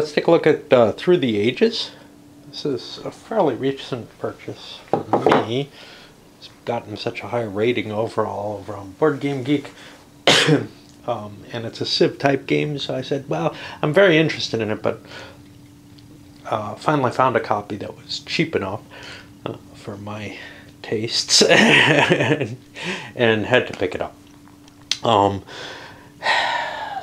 let's take a look at Through the Ages. This is a fairly recent purchase for me. It's gotten such a high rating overall over on Board Game Geek. And it's a Civ type game, so I said, well, I'm very interested in it, but finally found a copy that was cheap enough for my tastes and had to pick it up.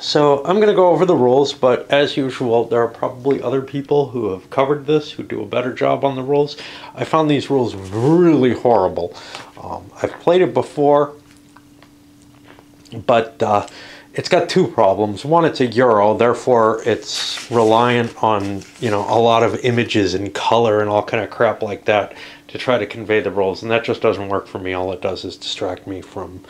So I'm going to go over the rules, but as usual, there are probably other people who have covered this who do a better job on the rules. I found these rules really horrible. I've played it before, but it's got two problems. One, it's a Euro, therefore it's reliant on, you know, a lot of images and color and all kind of crap like that to try to convey the rules, and that just doesn't work for me. All it does is distract me from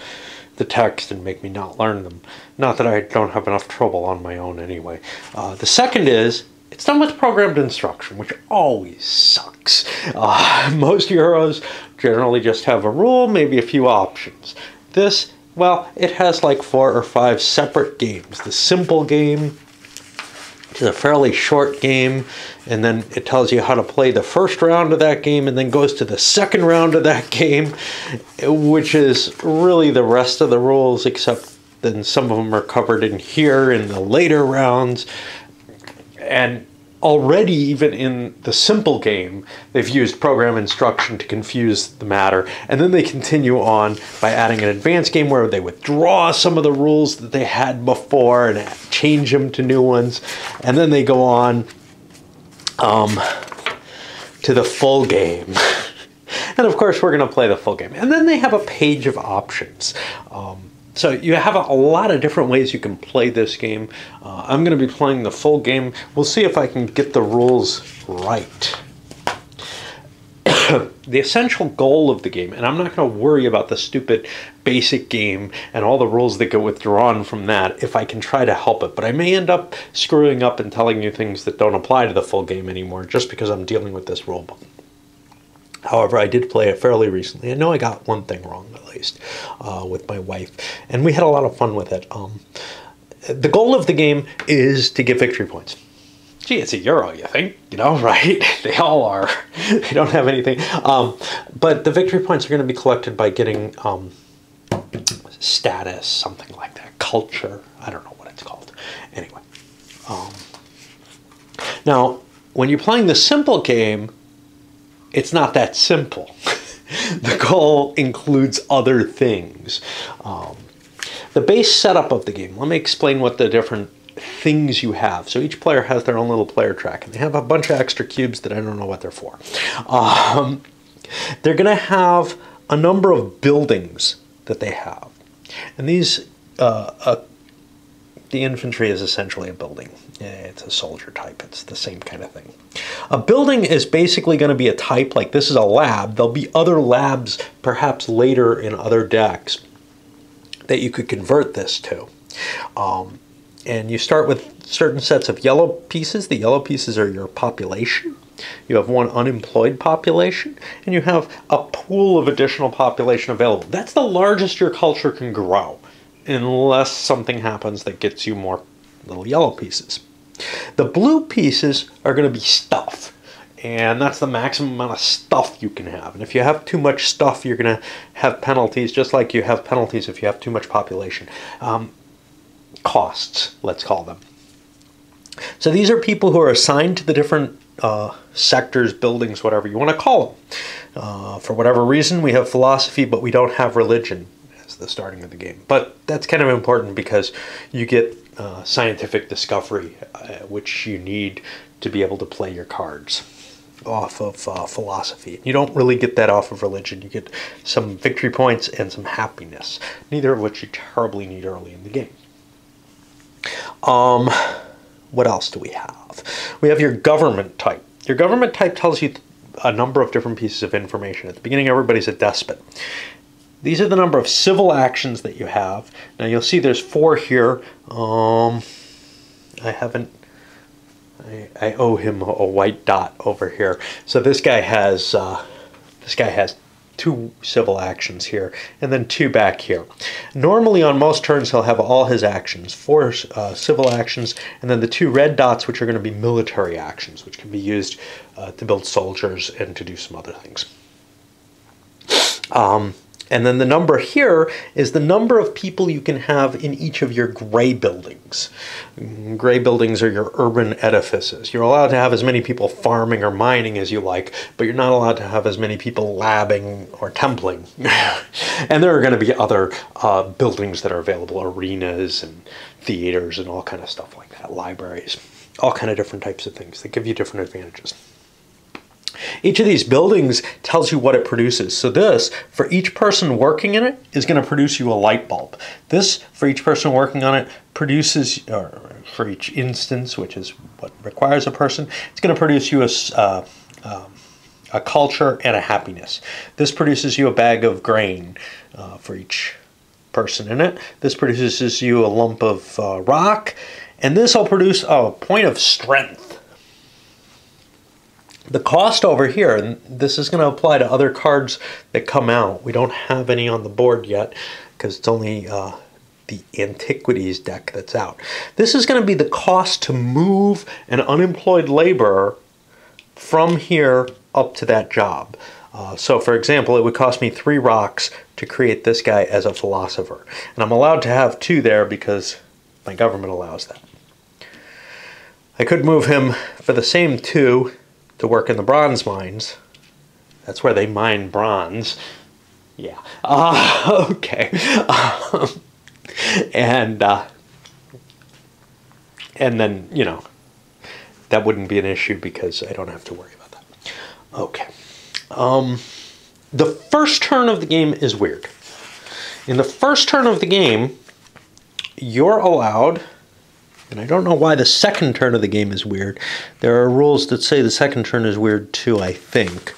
the text and make me not learn them. Not that I don't have enough trouble on my own anyway. The second is, it's done with programmed instruction, which always sucks. Most Euros generally just have a rule, maybe a few options. This, well, it has like 4 or 5 separate games. The simple game is a fairly short game, and then it tells you how to play the first round of that game and then goes to the second round of that game, which is really the rest of the rules, except then some of them are covered in here in the later rounds. And already, even in the simple game, they've used program instruction to confuse the matter. And then they continue on by adding an advanced game where they withdraw some of the rules that they had before and change them to new ones. And then they go on to the full game. And of course, we're going to play the full game. And then they have a page of options. So you have a lot of different ways you can play this game. I'm going to be playing the full game. We'll see if I can get the rules right. The essential goal of the game, and I'm not going to worry about the stupid basic game and all the rules that get withdrawn from that if I can try to help it. But I may end up screwing up and telling you things that don't apply to the full game anymore just because I'm dealing with this rule book. However, I did play it fairly recently. I know I got one thing wrong, at least, with my wife, and we had a lot of fun with it. The goal of the game is to get victory points. Gee, it's a Euro, you think? You know, right? They all are. They don't have anything. But the victory points are going to be collected by getting status, something like that. Culture. I don't know what it's called. Anyway. Now, when you're playing the simple game, it's not that simple. The goal includes other things. The base setup of the game, let me explain what the different things you have. So each player has their own little player track, and they have a bunch of extra cubes that I don't know what they're for. They're going to have a number of buildings that they have. And these, the infantry is essentially a building. It's a soldier type. It's the same kind of thing. A building is basically going to be a type, like this is a lab. There'll be other labs perhaps later in other decks that you could convert this to. And you start with certain sets of yellow pieces. The yellow pieces are your population. You have one unemployed population, and you have a pool of additional population available. That's the largest your culture can grow, unless something happens that gets you more little yellow pieces. The blue pieces are going to be stuff, and that's the maximum amount of stuff you can have. And if you have too much stuff, you're going to have penalties, just like you have penalties if you have too much population. Costs, let's call them. So these are people who are assigned to the different sectors, buildings, whatever you want to call them. For whatever reason, we have philosophy, but we don't have religion as the starting of the game. But that's kind of important because you get scientific discovery, which you need to be able to play your cards off of philosophy. You don't really get that off of religion. You get some victory points and some happiness, neither of which you terribly need early in the game. What else do we have? We have your government type. Your government type tells you a number of different pieces of information. At the beginning, everybody's a despot. These are the number of civil actions that you have. Now you'll see there's 4 here. I owe him a white dot over here. So this guy has 2 civil actions here, and then 2 back here. Normally on most turns he'll have all his actions, 4 civil actions, and then the 2 red dots, which are going to be military actions, which can be used to build soldiers and to do some other things. And then the number here is the number of people you can have in each of your gray buildings. Gray buildings are your urban edifices. You're allowed to have as many people farming or mining as you like, but you're not allowed to have as many people labbing or templing. And there are going to be other buildings that are available, arenas and theaters and all kind of stuff like that, libraries, all kind of different types of things that give you different advantages. Each of these buildings tells you what it produces. So this, for each person working in it, is going to produce you a light bulb. This, for each person working on it, produces, or for each instance, which is what requires a person, it's going to produce you a culture and a happiness. This produces you a bag of grain for each person in it. This produces you a lump of rock, and this will produce a point of strength. The cost over here, and this is going to apply to other cards that come out. We don't have any on the board yet because it's only the Antiquities deck that's out. This is going to be the cost to move an unemployed laborer from here up to that job. So for example, it would cost me 3 rocks to create this guy as a philosopher. And I'm allowed to have 2 there because my government allows that. I could move him for the same 2 to work in the bronze mines. That's where they mine bronze. Yeah. Okay. And then, you know, that wouldn't be an issue because I don't have to worry about that. Okay. The first turn of the game is weird. In the first turn of the game, you're allowed, and I don't know why the second turn of the game is weird. There are rules that say the second turn is weird too, I think,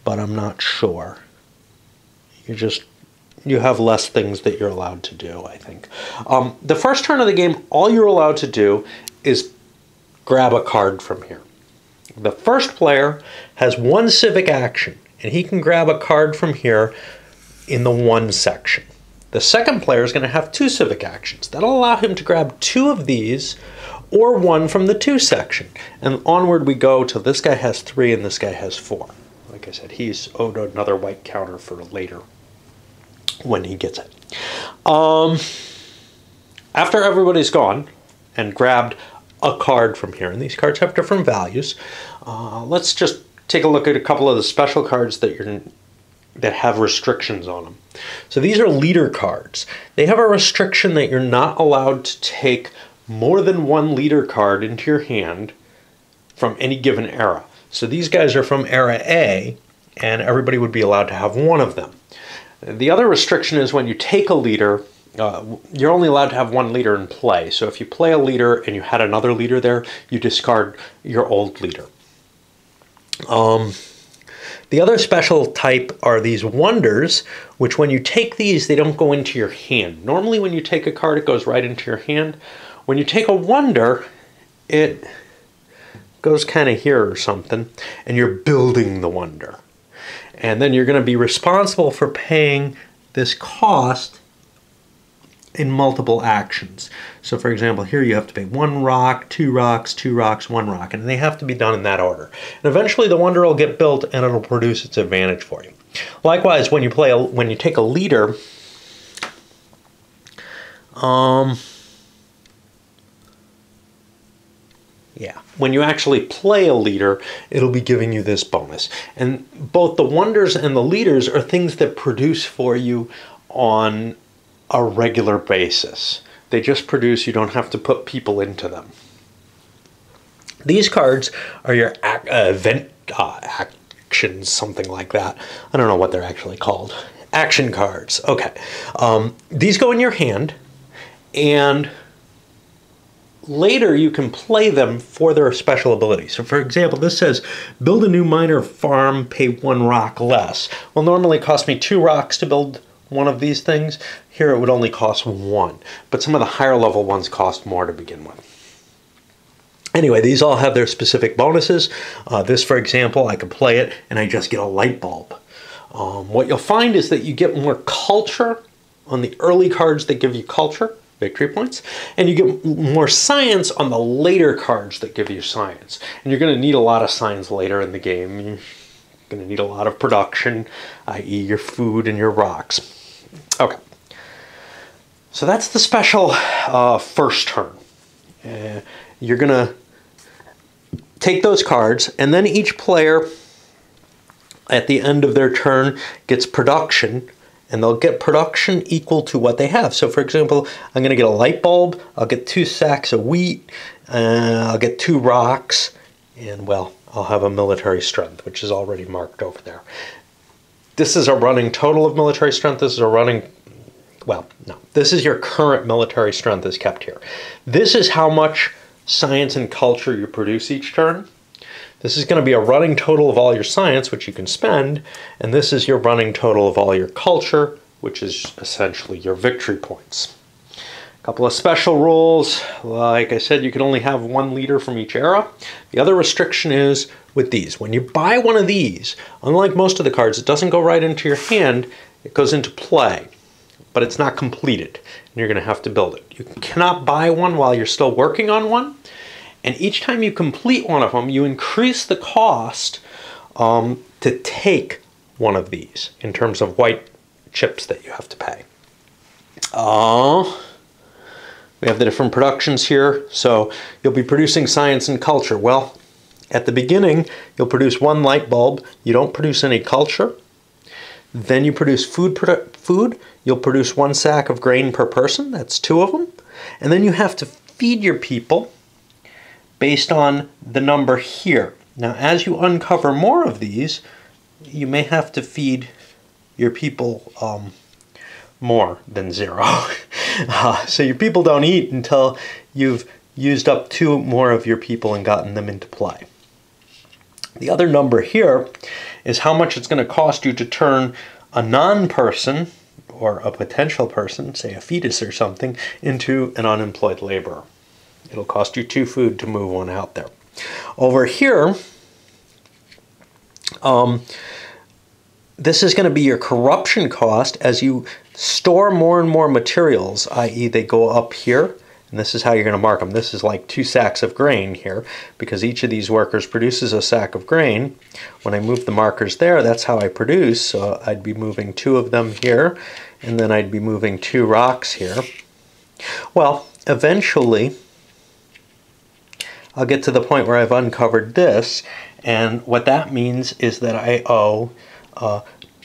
but I'm not sure. You have less things that you're allowed to do, I think. The first turn of the game, all you're allowed to do is grab a card from here. The first player has 1 civic action, and he can grab a card from here in the 1 section. The second player is going to have 2 civic actions. That'll allow him to grab 2 of these or 1 from the 2 section. And onward we go till this guy has 3 and this guy has 4. Like I said, he's owed another white counter for later when he gets it. After everybody's gone and grabbed a card from here, and these cards have different values, let's just take a look at a couple of the special cards that have restrictions on them. So these are leader cards. They have a restriction that you're not allowed to take more than 1 leader card into your hand from any given era. So these guys are from era A, and everybody would be allowed to have 1 of them. The other restriction is when you take a leader, you're only allowed to have 1 leader in play. So if you play a leader and you had another leader there, you discard your old leader. The other special type are these wonders, which when you take these, they don't go into your hand. Normally when you take a card, it goes right into your hand. When you take a wonder, it goes kind of here or something, and you're building the wonder. And then you're going to be responsible for paying this cost in multiple actions. So for example, here you have to pay 1 rock, 2 rocks, 2 rocks, 1 rock, and they have to be done in that order. And eventually the wonder will get built and it'll produce its advantage for you. Likewise, when you take a leader, when you actually play a leader, it'll be giving you this bonus. And both the wonders and the leaders are things that produce for you on a regular basis. They just produce, you don't have to put people into them. These cards are your event actions, something like that. I don't know what they're actually called. Action cards. Okay. These go in your hand, and later you can play them for their special ability. So for example, this says, build a new miner farm, pay 1 rock less. Well, normally it costs me 2 rocks to build 1 of these things. Here it would only cost 1, but some of the higher level ones cost more to begin with. Anyway, these all have their specific bonuses. This, for example, I can play it and I just get a light bulb. What you'll find is that you get more culture on the early cards that give you culture, victory points, and you get more science on the later cards that give you science. And you're going to need a lot of science later in the game. You're going to need a lot of production, i.e. your food and your rocks. Okay. So that's the special first turn. You're going to take those cards, and then each player at the end of their turn gets production, and they'll get production equal to what they have. So for example, I'm going to get a light bulb, I'll get 2 sacks of wheat, I'll get 2 rocks, and well, I'll have a military strength, which is already marked over there. This is a running total of military strength. This is a running, well, no, this is your current military strength is kept here. This is how much science and culture you produce each turn. This is going to be a running total of all your science, which you can spend, and this is your running total of all your culture, which is essentially your victory points. A couple of special rules. Like I said, you can only have 1 leader from each era. The other restriction is with these. When you buy one of these, unlike most of the cards, it doesn't go right into your hand, it goes into play, but it's not completed, and you're going to have to build it. You cannot buy one while you're still working on one. And each time you complete one of them, you increase the cost to take one of these in terms of white chips that you have to pay. We have the different productions here. So you'll be producing science and culture. Well, at the beginning, you'll produce 1 light bulb. You don't produce any culture. Then you produce food. You'll produce 1 sack of grain per person. That's 2 of them. And then you have to feed your people based on the number here. Now, as you uncover more of these, you may have to feed your people more than 0. So your people don't eat until you've used up 2 more of your people and gotten them into play. The other number here is how much it's going to cost you to turn a non-person or a potential person, say a fetus or something, into an unemployed laborer. It'll cost you 2 food to move one out there. Over here, this is going to be your corruption cost as you store more and more materials, i.e. they go up here, and this is how you're going to mark them. This is like 2 sacks of grain here, because each of these workers produces a sack of grain. When I move the markers there, that's how I produce. So I'd be moving 2 of them here, and then I'd be moving 2 rocks here. Well, eventually, I'll get to the point where I've uncovered this, and what that means is that I owe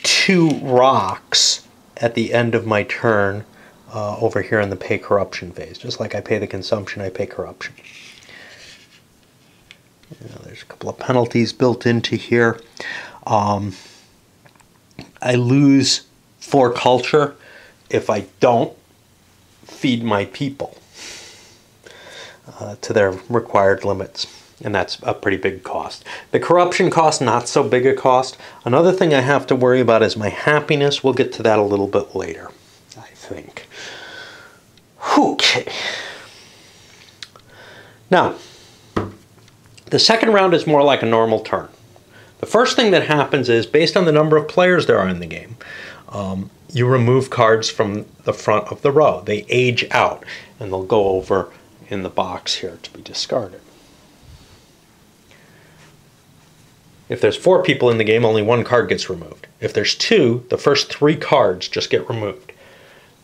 2 rocks at the end of my turn over here in the pay corruption phase. Just like I pay the consumption, I pay corruption. There's a couple of penalties built into here. I lose 4 culture if I don't feed my people to their required limits, and that's a pretty big cost. The corruption cost, not so big a cost. Another thing I have to worry about is my happiness. We'll get to that a little bit later, I think. Okay. Now, the second round is more like a normal turn. The first thing that happens is, based on the number of players there are in the game, you remove cards from the front of the row. They age out, and they'll go over in the box here to be discarded. If there's 4 people in the game, only 1 card gets removed. If there's 2, the first 3 cards just get removed.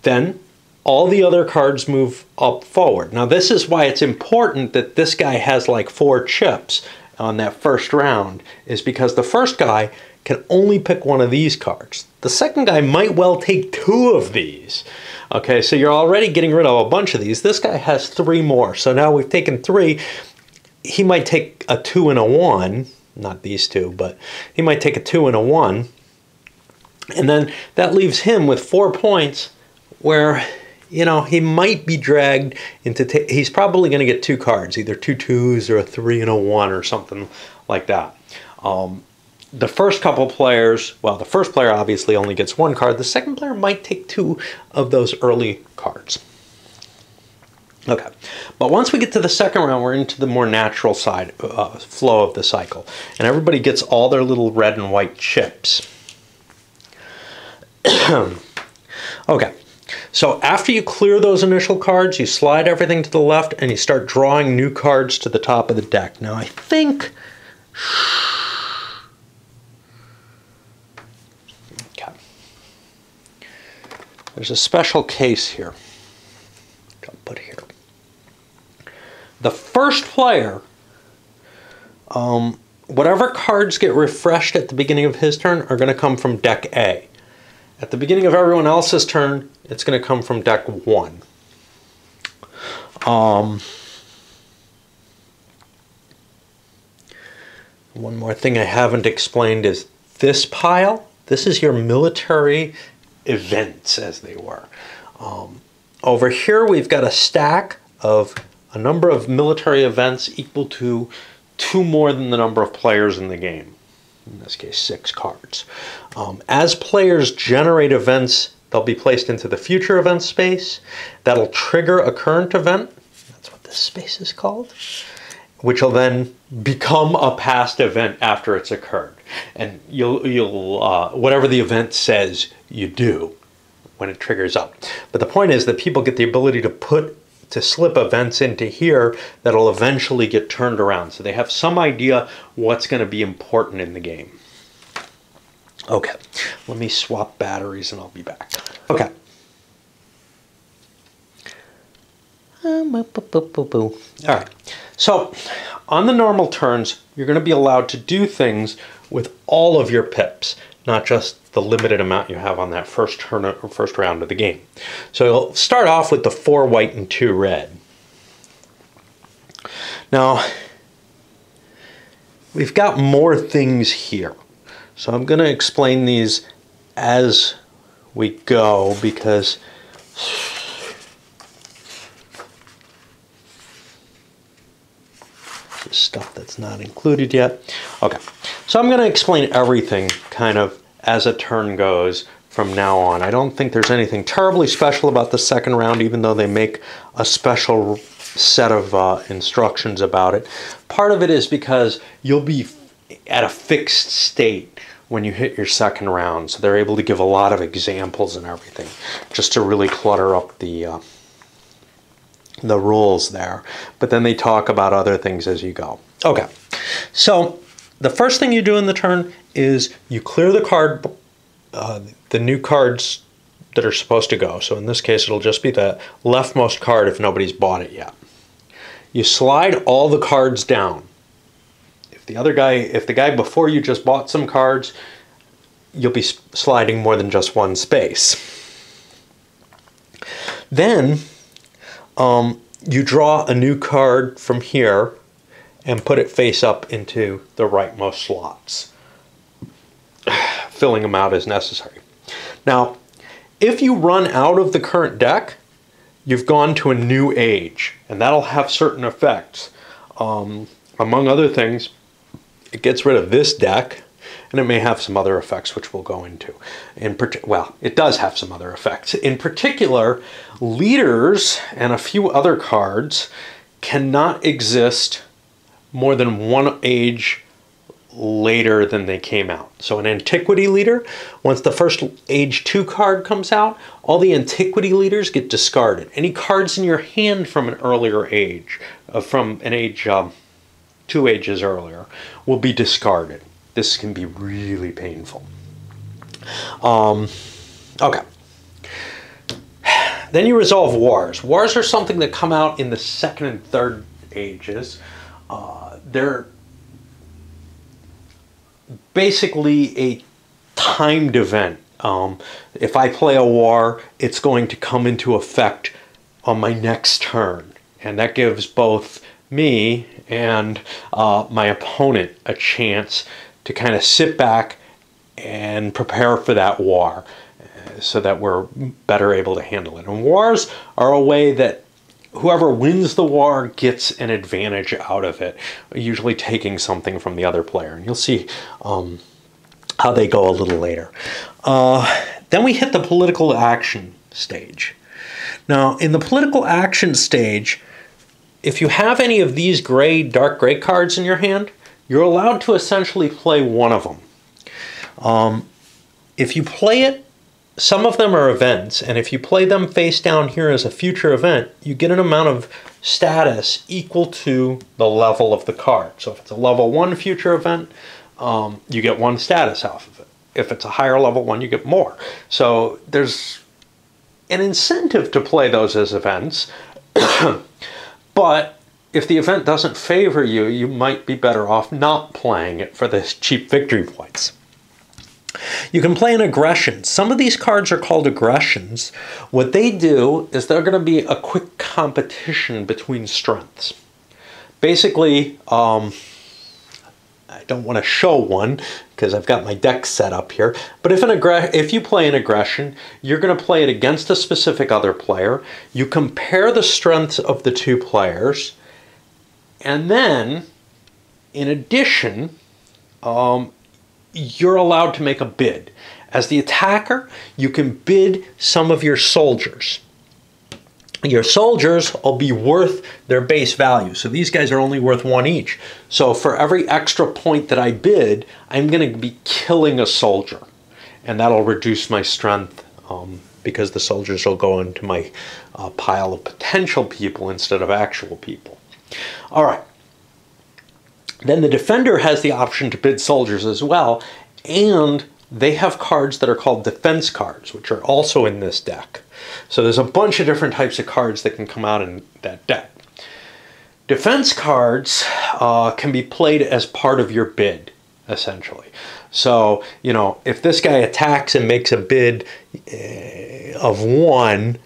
Then all the other cards move up forward. Now this is why it's important that this guy has like 4 chips on that first round, is because the first guy can only pick 1 of these cards. The second guy might well take 2 of these. Okay, so you're already getting rid of a bunch of these. This guy has 3 more. So now we've taken 3. He might take a 2 and a 1. Not these 2, but he might take a 2 and a 1. And then that leaves him with 4 points where, you know, he might be dragged into... he's probably going to get 2 cards, either 2 2s or a 3 and a 1 or something like that. The first couple players, well, the first player obviously only gets 1 card. The second player might take 2 of those early cards. Okay, but once we get to the second round, we're into the more natural side, flow of the cycle. And everybody gets all their little red and white chips. Okay, so after you clear those initial cards, you slide everything to the left and you start drawing new cards to the top of the deck. Now I think... Okay. There's a special case here. I'll put here. The first player, whatever cards get refreshed at the beginning of his turn are going to come from deck A. At the beginning of everyone else's turn, it's going to come from deck 1. One more thing I haven't explained is this pile. This is your military events, as they were. Over here, we've got a stack of a number of military events equal to 2 more than the number of players in the game. In this case, 6 cards. As players generate events, they'll be placed into the future event space. That'll trigger a current event. That's what this space is called. Which will then become a past event after it's occurred. And you'll whatever the event says, you do when it triggers up. But the point is that people get the ability to slip events into here that'll eventually get turned around. So they have some idea what's going to be important in the game. Okay, let me swap batteries and I'll be back. Okay. All right, so on the normal turns, you're going to be allowed to do things with all of your pips, not just the limited amount you have on that first turn or first round of the game. So you'll start off with the 4 white and 2 red. Now, we've got more things here. So I'm going to explain these as we go because this stuff that's not included yet. Okay, so I'm going to explain everything kind of as a turn goes from now on. I don't think there's anything terribly special about the second round, even though they make a special set of instructions about it. Part of it is because you'll be at a fixed state when you hit your second round, so they're able to give a lot of examples and everything, just to really clutter up the rules there. But then they talk about other things as you go. Okay, so the first thing you do in the turn is you clear the card, the new cards that are supposed to go. So in this case, it'll just be the leftmost card if nobody's bought it yet. You slide all the cards down. If the guy before you just bought some cards, you'll be sliding more than just one space. Then you draw a new card from here and put it face up into the rightmost slots, filling them out as necessary. Now, if you run out of the current deck, you've gone to a new age, and that'll have certain effects. Among other things, it gets rid of this deck, and it may have some other effects which we'll go into. Well, it does have some other effects. In particular, leaders and a few other cards cannot exist more than one age later than they came out. So an antiquity leader, once the first age 2 card comes out, all the antiquity leaders get discarded. Any cards in your hand from an earlier age, from an age 2 ages earlier, will be discarded. This can be really painful. Okay. Then you resolve wars. Wars are something that come out in the 2nd and 3rd ages. They're basically a timed event. If I play a war, it's going to come into effect on my next turn. And that gives both me and my opponent a chance to kind of sit back and prepare for that war so that we're better able to handle it. And wars are a way that whoever wins the war gets an advantage out of it, usually taking something from the other player. And you'll see how they go a little later. Then we hit the political action stage. Now, in the political action stage, if you have any of these gray, dark gray cards in your hand, you're allowed to essentially play one of them. If you play it some of them are events, and if you play them face down here as a future event, you get an amount of status equal to the level of the card. So if it's a level 1 future event, you get 1 status off of it. If it's a higher level one, you get more. So there's an incentive to play those as events, but if the event doesn't favor you, you might be better off not playing it for the cheap victory points. You can play an aggression. Some of these cards are called aggressions. What they do is they're going to be a quick competition between strengths. Basically, I don't want to show one because I've got my deck set up here, but if you play an aggression, you're going to play it against a specific other player. You compare the strengths of the two players, and then, in addition, you're allowed to make a bid. As the attacker, you can bid some of your soldiers. Your soldiers will be worth their base value. So these guys are only worth 1 each. So for every extra point that I bid, I'm going to be killing a soldier. And that'll reduce my strength because the soldiers will go into my pile of potential people instead of actual people. All right. Then the defender has the option to bid soldiers as well, and they have cards that are called defense cards, which are also in this deck. So there's a bunch of different types of cards that can come out in that deck. Defense cards can be played as part of your bid, essentially. So, you know, if this guy attacks and makes a bid of 1,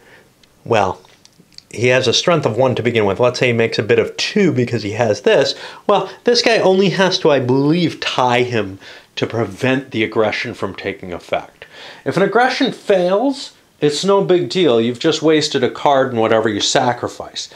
well, he has a strength of 1 to begin with. Let's say he makes a bid of 2 because he has this. Well, this guy only has to, I believe, tie him to prevent the aggression from taking effect. If an aggression fails, it's no big deal. You've just wasted a card and whatever you sacrifice.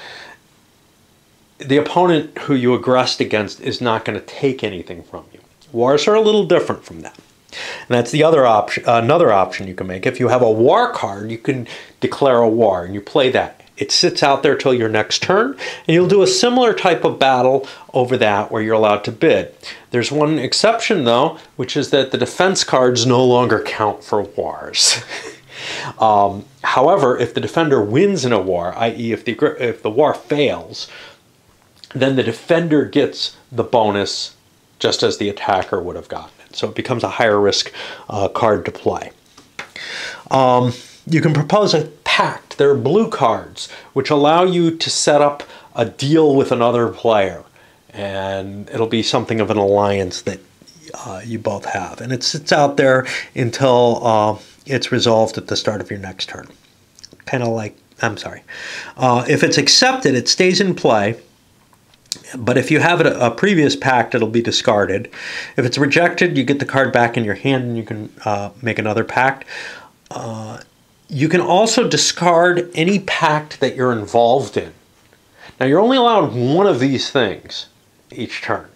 The opponent who you aggressed against is not going to take anything from you. Wars are a little different from that. And that's the other option. Another option you can make. If you have a war card, you can declare a war and you play that. It sits out there till your next turn, and you'll do a similar type of battle over that where you're allowed to bid. There's one exception, though, which is that the defense cards no longer count for wars. However, if the defender wins in a war, i.e. if the war fails, then the defender gets the bonus just as the attacker would have gotten it. So it becomes a higher risk card to play. You can propose a pact. There are blue cards which allow you to set up a deal with another player, and it'll be something of an alliance that you both have, and it sits out there until it's resolved at the start of your next turn. Kind of like, I'm sorry, if it's accepted, it stays in play. But if you have a previous pact, it'll be discarded. If it's rejected, you get the card back in your hand and you can make another pact. You can also discard any pact that you're involved in. Now, you're only allowed 1 of these things each turn.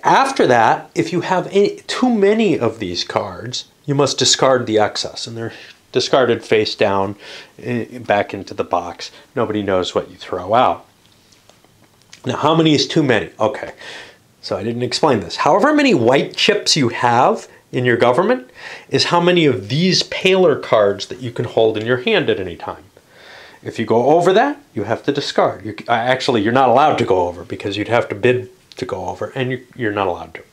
After that, if you have too many of these cards, you must discard the excess, and they're discarded face down back into the box. Nobody knows what you throw out. Now, how many is too many? Okay, so I didn't explain this. However many white chips you have in your government is how many of these paler cards that you can hold in your hand at any time. If you go over that, you have to discard. Actually, you're not allowed to go over because you'd have to bid to go over, and you're not allowed to.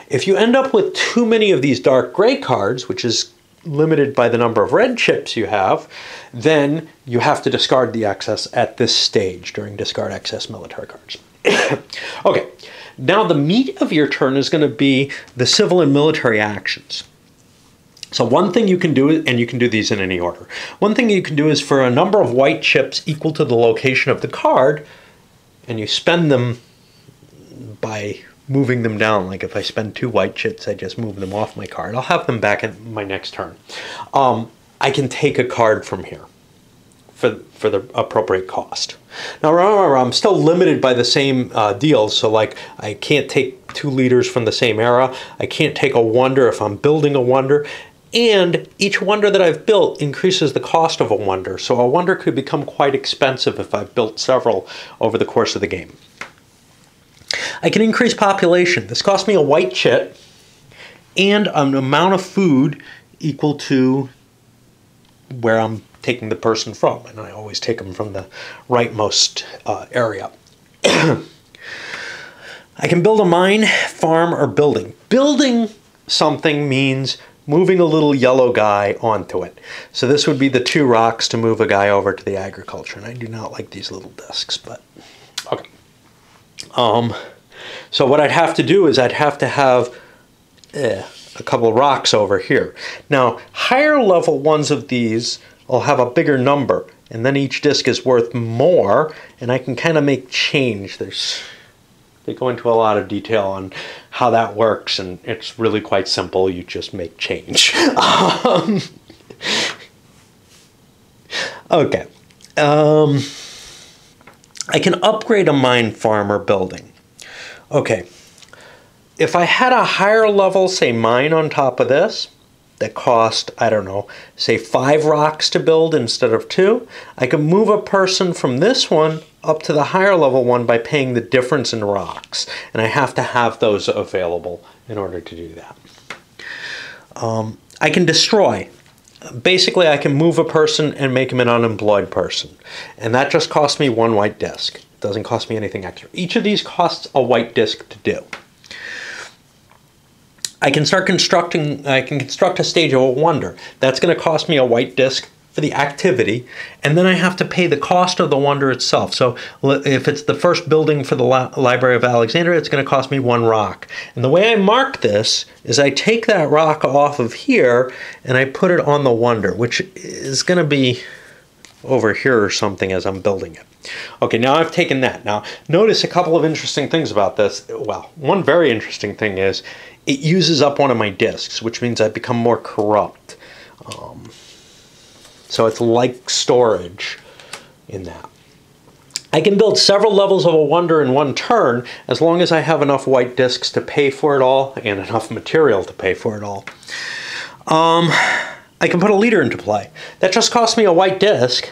If you end up with too many of these dark gray cards, which is limited by the number of red chips you have, then you have to discard the excess at this stage during discard excess military cards. Okay. Now the meat of your turn is going to be the civil and military actions. So one thing you can do, and you can do these in any order, one thing you can do is for a number of white chips equal to the location of the card, and you spend them by moving them down. Like if I spend 2 white chips, I just move them off my card. I'll have them back in my next turn. I can take a card from here for the appropriate cost. Now remember, I'm still limited by the same deals, so like I can't take 2 leaders from the same era, I can't take a wonder if I'm building a wonder, and each wonder that I've built increases the cost of a wonder, so a wonder could become quite expensive if I've built several over the course of the game. I can increase population. This costs me a white chit and an amount of food equal to where I'm taking the person from, and I always take them from the rightmost area. I can build a mine, farm, or building. Building something means moving a little yellow guy onto it. So this would be the 2 rocks to move a guy over to the agriculture, and I do not like these little discs, but okay. So what I'd have to do is I'd have to have a couple of rocks over here. Now, higher level ones of these will have a bigger number, and then each disc is worth more, and I can kind of make change. They go into a lot of detail on how that works, and it's really quite simple. You just make change. Okay. I can upgrade a mine, farm, or building. Okay. If I had a higher level, say mine on top of this, that cost, I don't know, say 5 rocks to build instead of 2, I can move a person from this one up to the higher level one by paying the difference in rocks. And I have to have those available in order to do that. I can destroy. Basically, I can move a person and make him an unemployed person. And that just costs me 1 white disc. It doesn't cost me anything extra. Each of these costs a white disc to do. I can construct a stage of a wonder. That's going to cost me a white disc for the activity, and then I have to pay the cost of the wonder itself. So if it's the first building for the Library of Alexandria, it's going to cost me 1 rock. And the way I mark this is I take that rock off of here and I put it on the wonder, which is going to be over here or something as I'm building it. Okay, now I've taken that. Now, notice a couple of interesting things about this. Well, one very interesting thing is it uses up one of my discs, which means I become more corrupt. So it's like storage in that. I can build several levels of a wonder in 1 turn as long as I have enough white discs to pay for it all and enough material to pay for it all. I can put a leader into play. That just costs me a white disc,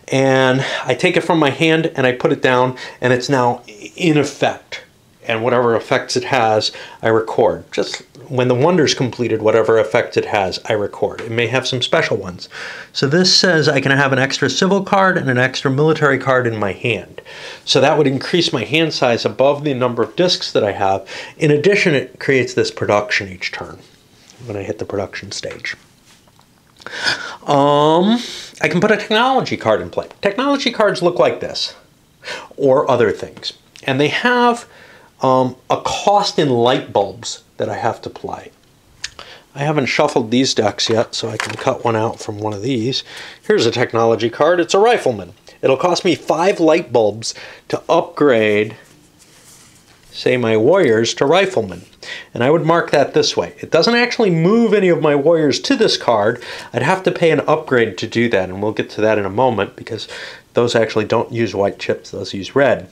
and I take it from my hand and I put it down, and it's now in effect. And whatever effects it has, I record. Just when the wonder's completed, whatever effect it has, I record. It may have some special ones. So this says I can have an extra civil card and an extra military card in my hand. So that would increase my hand size above the number of discs that I have. In addition, it creates this production each turn when I hit the production stage. I can put a technology card in play. Technology cards look like this, or other things. And they have a cost in light bulbs that I have to play. I haven't shuffled these decks yet, so I can cut one out from one of these. Here's a technology card. It's a rifleman. It'll cost me 5 light bulbs to upgrade, say, my warriors to riflemen. And I would mark that this way. It doesn't actually move any of my warriors to this card. I'd have to pay an upgrade to do that, and we'll get to that in a moment because those actually don't use white chips. Those use red.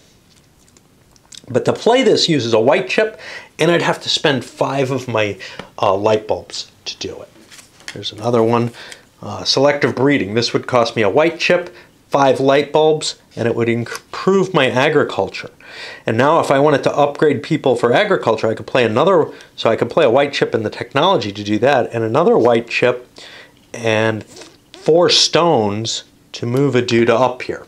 But to play this uses a white chip, and I'd have to spend 5 of my light bulbs to do it. There's another one. Selective breeding. This would cost me a white chip, 5 light bulbs, and it would improve my agriculture. And now if I wanted to upgrade people for agriculture, I could play another, so I could play a white chip in the technology to do that, and another white chip, and 4 stones to move a dude up here.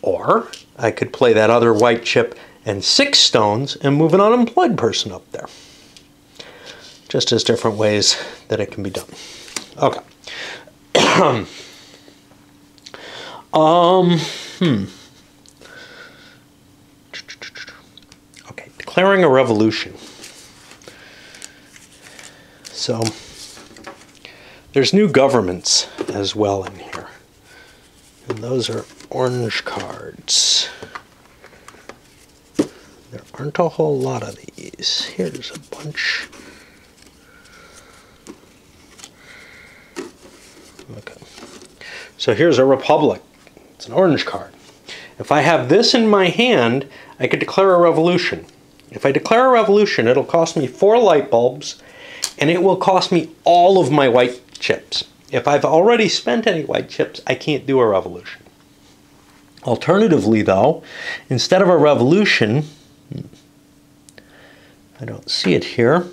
Or I could play that other white chip and 6 stones and move an unemployed person up there. Just as different ways that it can be done. Okay. Okay, declaring a revolution. So there's new governments as well in here. And those are orange cards. There aren't a whole lot of these. Here's a bunch. Okay. So here's a republic. It's an orange card. If I have this in my hand, I could declare a revolution. If I declare a revolution, it'll cost me 4 light bulbs, and it will cost me all of my white chips. If I've already spent any white chips, I can't do a revolution. Alternatively, though, instead of a revolution, I don't see it here,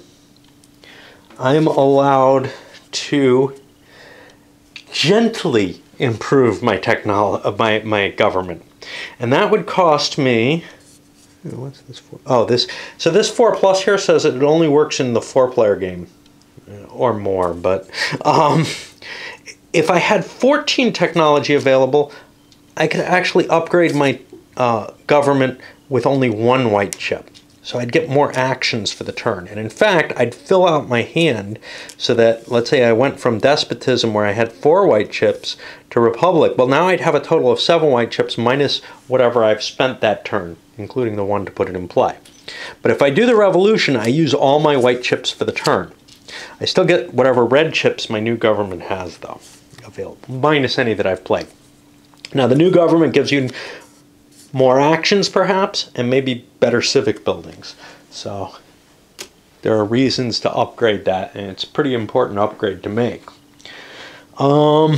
I'm allowed to gently improve my my government. And that would cost me, what's this for? Oh, so this 4+ here says it only works in the 4-player game or more, but if I had 14 technology available, I could actually upgrade my government with only 1 white chip. So I'd get more actions for the turn. And in fact, I'd fill out my hand so that, let's say I went from despotism where I had 4 white chips to republic. Well, now I'd have a total of 7 white chips minus whatever I've spent that turn, including the 1 to put it in play. But if I do the revolution, I use all my white chips for the turn. I still get whatever red chips my new government has, though, available, minus any that I've played. Now, the new government gives you more actions, perhaps, and maybe better civic buildings. So there are reasons to upgrade that, and it's a pretty important upgrade to make. Okay,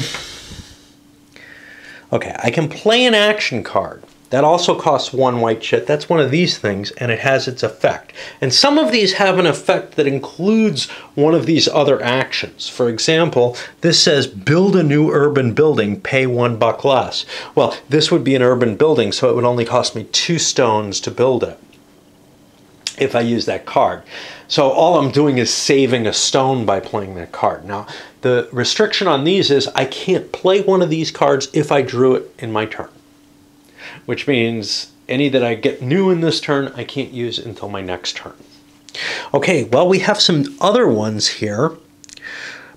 I can play an action card. That also costs 1 white chip. That's one of these things, and it has its effect. And some of these have an effect that includes one of these other actions. For example, this says, build a new urban building, pay $1 less. Well, this would be an urban building, so it would only cost me 2 stones to build it if I use that card. So all I'm doing is saving a stone by playing that card. Now, the restriction on these is I can't play one of these cards if I drew it in my turn, which means any that I get new in this turn, I can't use until my next turn. Okay, well, we have some other ones here.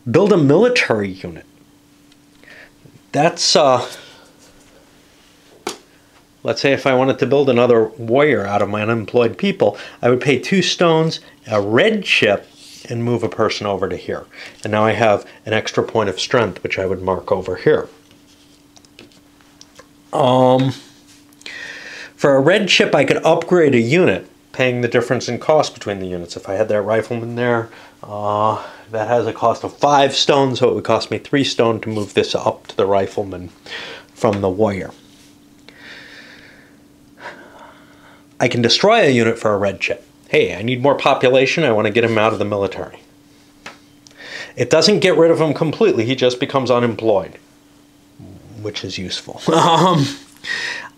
Build a military unit. That's, let's say if I wanted to build another warrior out of my unemployed people, I would pay 2 stones, a red chip, and move a person over to here. And now I have an extra point of strength, which I would mark over here. For a red chip, I could upgrade a unit, paying the difference in cost between the units. If I had that rifleman there, that has a cost of 5 stone, so it would cost me 3 stone to move this up to the rifleman from the warrior. I can destroy a unit for a red chip. Hey, I need more population, I want to get him out of the military. It doesn't get rid of him completely, he just becomes unemployed, which is useful.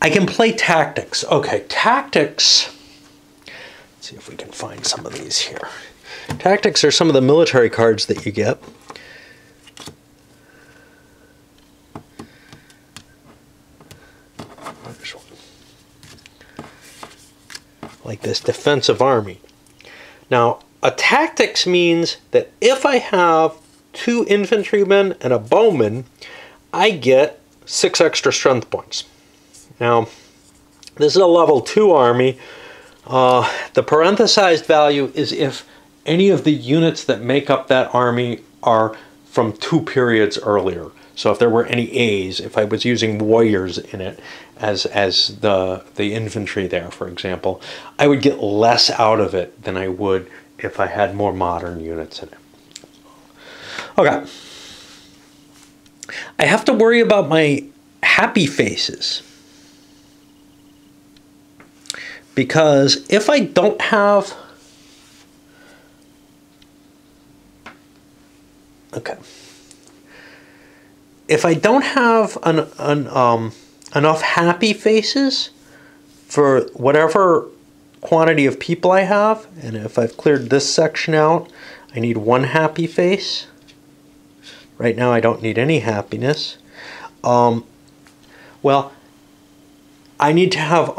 I can play tactics. Okay, tactics. Let's see if we can find some of these here. Tactics are some of the military cards that you get. There's one. Like this defensive army. Now, a tactics means that if I have 2 infantrymen and a bowman, I get 6 extra strength points. Now, this is a level 2 army. The parenthesized value is if any of the units that make up that army are from 2 periods earlier. So if there were any A's, if I was using warriors in it as the infantry there, for example, I would get less out of it than I would if I had more modern units in it. Okay. I have to worry about my happy faces. Because if I don't have... Okay. If I don't have enough happy faces for whatever quantity of people I have, and if I've cleared this section out, I need 1 happy face. Right now I don't need any happiness. Well, I need to have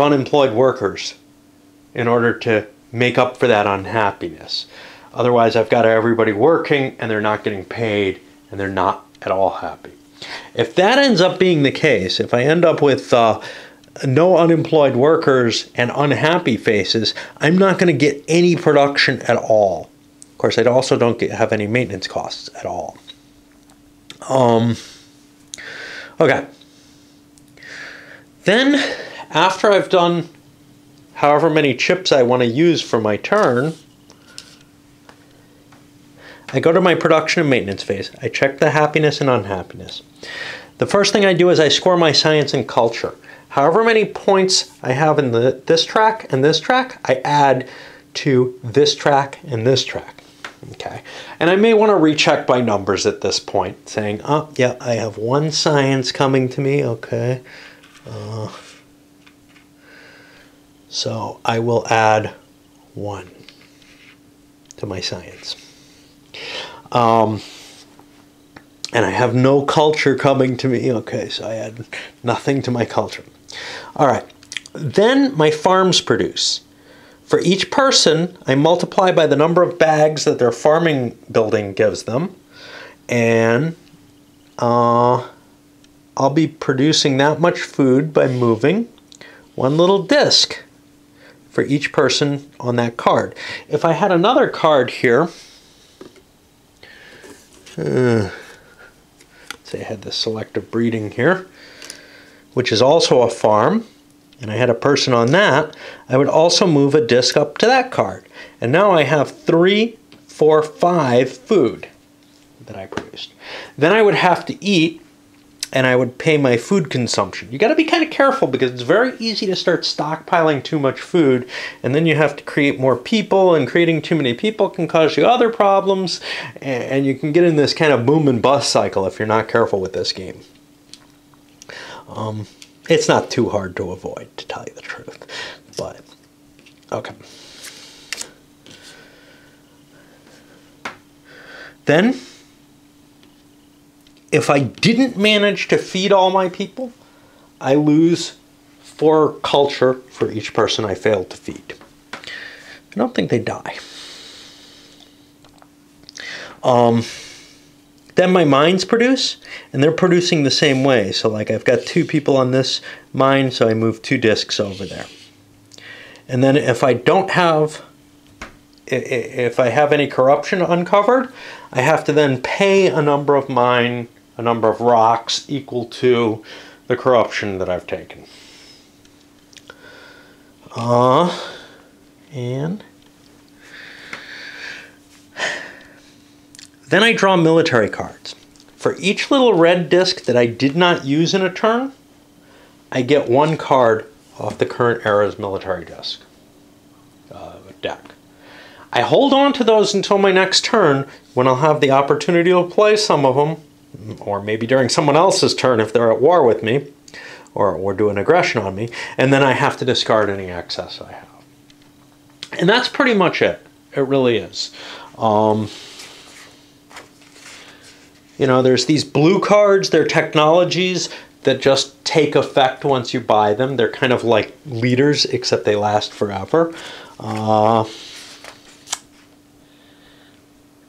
unemployed workers in order to make up for that unhappiness. Otherwise, I've got everybody working and they're not getting paid and they're not at all happy. If that ends up being the case, if I end up with no unemployed workers and unhappy faces, I'm not going to get any production at all. Of course, I also don't have any maintenance costs at all. Okay. Then, after I've done however many chips I want to use for my turn, I go to my production and maintenance phase. I check the happiness and unhappiness. The first thing I do is I score my science and culture. However many points I have in this track and this track, I add to this track and this track. Okay, and I may want to recheck by numbers at this point, saying, oh, yeah, I have one science coming to me, okay. So I will add 1 to my science. And I have no culture coming to me, okay, so I add nothing to my culture. All right, then my farms produce. For each person, I multiply by the number of bags that their farming building gives them, and I'll be producing that much food by moving 1 little disc for each person on that card. If I had another card here, say I had the selective breeding here, which is also a farm, and I had a person on that, I would also move a disc up to that card. And now I have 3, 4, 5 food that I produced. Then I would have to eat, and I would pay my food consumption. You got to be kind of careful because it's very easy to start stockpiling too much food, and then you have to create more people, and creating too many people can cause you other problems, and you can get in this kind of boom and bust cycle if you're not careful with this game. It's not too hard to avoid, to tell you the truth, but okay. Then, if I didn't manage to feed all my people, I lose 4 culture for each person I failed to feed. I don't think they die. Then my mines produce, and they're producing the same way. So like I've got 2 people on this mine, so I move 2 discs over there. And then if I don't have, if I have any corruption uncovered, I have to then pay a number of rocks equal to the corruption that I've taken. And then I draw military cards. For each little red disc that I did not use in a turn, I get 1 card off the current era's military disc deck. I hold on to those until my next turn, when I'll have the opportunity to play some of them, or maybe during someone else's turn if they're at war with me, or do an aggression on me, and then I have to discard any excess I have. And that's pretty much it. It really is. You know, there's these blue cards, they're technologies that just take effect once you buy them. They're kind of like leaders, except they last forever. There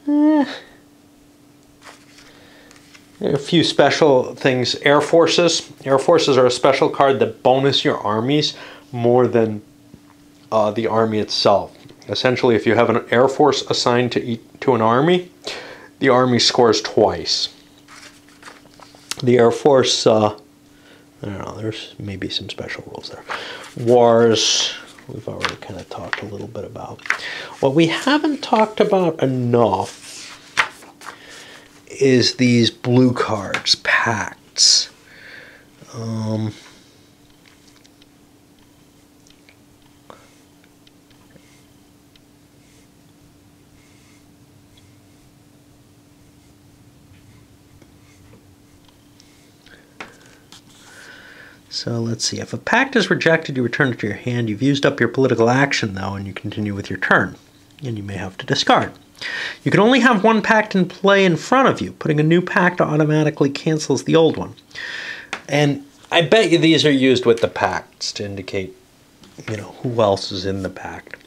are a few special things. Air Forces. Air Forces are a special card that bonus your armies more than the army itself. Essentially, if you have an Air Force assigned to an army, the army scores twice. The Air Force, I don't know, there's maybe some special rules there. Wars, we've already kind of talked a little bit about. What we haven't talked about enough is these blue cards, pacts. So let's see, if a pact is rejected, you return it to your hand. You've used up your political action, though, and you continue with your turn. And you may have to discard. You can only have 1 pact in play in front of you. Putting a new pact automatically cancels the old one. And I bet you these are used with the pacts to indicate, you know, who else is in the pact.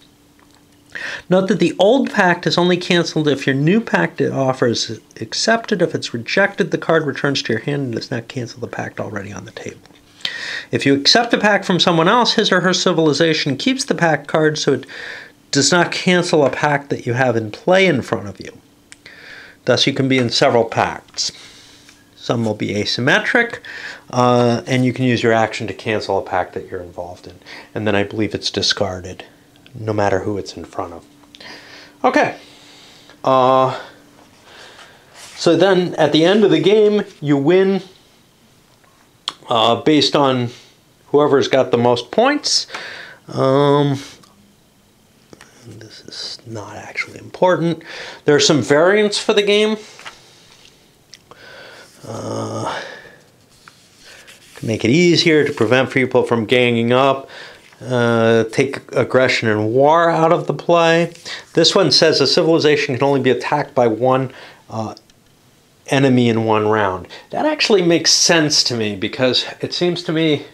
Note that the old pact is only canceled if your new pact offer is accepted. If it's rejected, the card returns to your hand and does not cancel the pact already on the table. If you accept a pact from someone else, his or her civilization keeps the pact card, so it does not cancel a pact that you have in play in front of you. Thus, you can be in several pacts. Some will be asymmetric, and you can use your action to cancel a pact that you're involved in. And then I believe it's discarded, no matter who it's in front of. Okay. So then, at the end of the game, you win based on whoever's got the most points. This is not actually important. There are some variants for the game. To make it easier to prevent people from ganging up. Take aggression and war out of the play. This one says a civilization can only be attacked by one enemy in one round. That actually makes sense to me, because it seems to me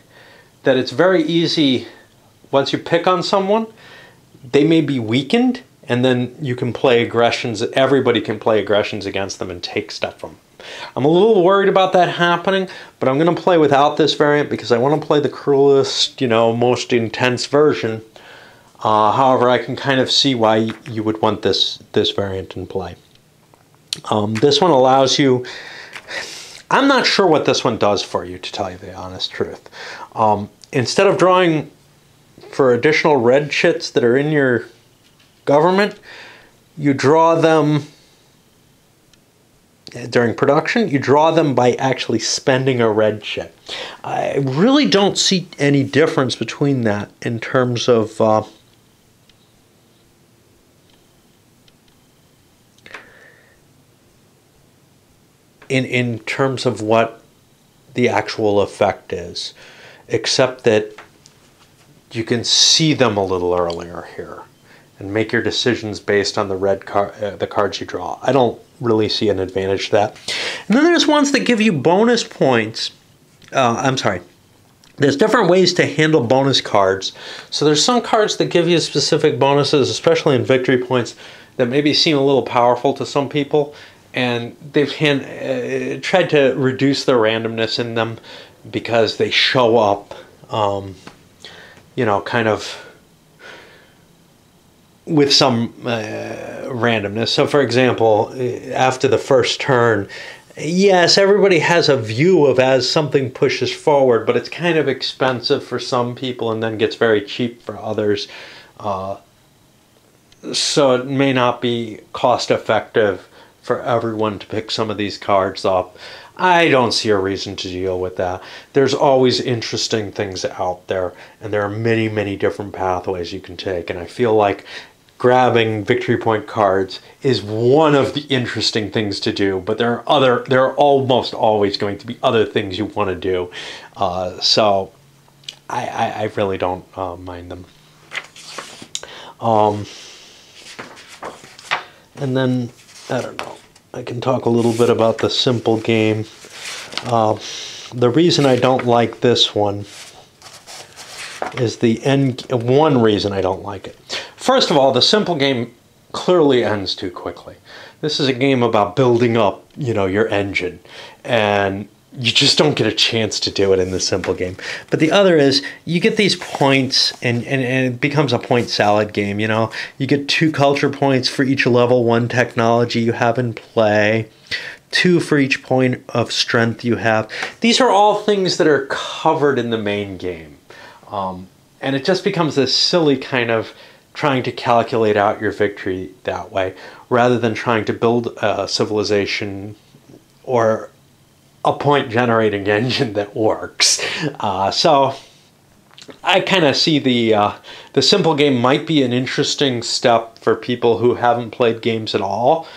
that it's very easy, once you pick on someone, they may be weakened, and then you can play aggressions, everybody can play aggressions against them and take stuff from them. I'm a little worried about that happening, but I'm going to play without this variant because I want to play the cruelest, most intense version. However, I can kind of see why you would want this variant in play. This one allows you... I'm not sure what this one does for you, to tell you the honest truth. Instead of drawing for additional red chits that are in your government, you draw them during production. You draw them by actually spending a red chit. I really don't see any difference between that in terms of in terms of what the actual effect is, except that you can see them a little earlier here and make your decisions based on the the cards you draw. I don't really see an advantage to that. And then there's ones that give you bonus points. I'm sorry. There's different ways to handle bonus cards. So there's some cards that give you specific bonuses, especially in victory points, that maybe seem a little powerful to some people. And they've tried to reduce the randomness in them because they show up, kind of with some randomness. So, for example, after the first turn, yes, everybody has a view of as something pushes forward, but it's kind of expensive for some people and then gets very cheap for others. So it may not be cost effective for everyone to pick some of these cards up. I don't see a reason to deal with that. There's always interesting things out there, and there are many, many different pathways you can take, and I feel like grabbing victory point cards is one of the interesting things to do, but there are almost always going to be other things you want to do. So I really don't mind them. And then, I don't know, I can talk a little bit about the simple game. The reason I don't like this one is one reason I don't like it. First of all, the simple game clearly ends too quickly. This is a game about building up, your engine, and you just don't get a chance to do it in the simple game. But the other is, you get these points, and it becomes a point salad game, You get 2 culture points for each level 1 technology you have in play, 2 for each point of strength you have. These are all things that are covered in the main game. And it just becomes this silly kind of trying to calculate out your victory that way, rather than trying to build a civilization or a point generating engine that works. So I kind of see the simple game might be an interesting step for people who haven't played games at all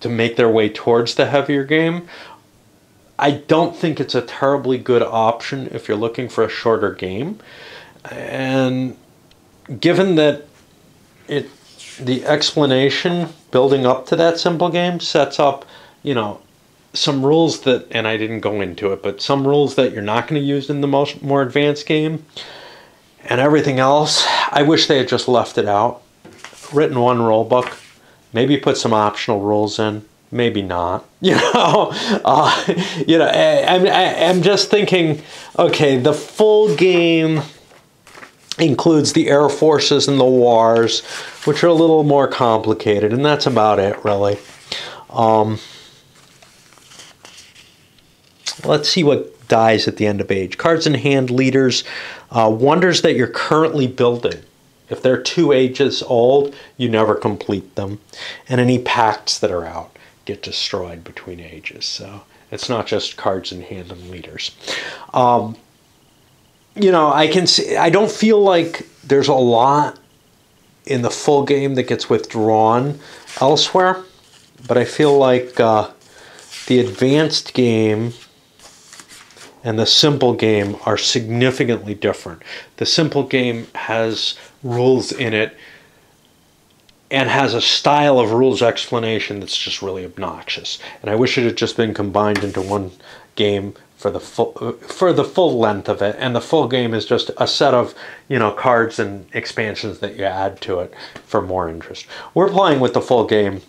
to make their way towards the heavier game. I don't think it's a terribly good option if you're looking for a shorter game. And given that the explanation building up to that simple game sets up, some rules that, and I didn't go into it, but some rules that you're not going to use in the more advanced game, and everything else, I wish they had just left it out. Written one rule book, maybe put some optional rules in, maybe not. I'm just thinking, okay, the full game includes the air forces and the wars, which are a little more complicated, and that's about it, really. Let's see what dies at the end of age. Cards in hand, leaders, wonders that you're currently building. If they're 2 ages old, you never complete them. And any pacts that are out get destroyed between ages. So it's not just cards in hand and leaders. I can see, I don't feel like there's a lot in the full game that gets withdrawn elsewhere. But I feel like the advanced game and the simple game are significantly different. The simple game has rules in it and has a style of rules explanation that's just really obnoxious. And I wish it had just been combined into one game for the full length of it. And the full game is just a set of, you know, cards and expansions that you add to it for more interest. We're playing with the full game,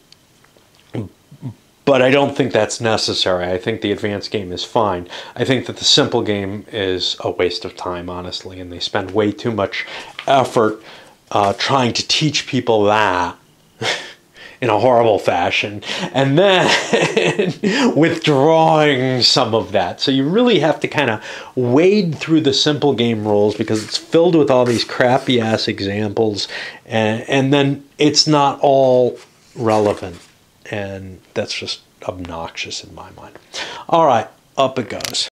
but I don't think that's necessary. I think the advanced game is fine. I think that the simple game is a waste of time, honestly, and they spend way too much effort trying to teach people that in a horrible fashion, and then withdrawing some of that. So you really have to kind of wade through the simple game rules because it's filled with all these crappy ass examples, and then it's not all relevant. And that's just obnoxious in my mind. All right, up it goes.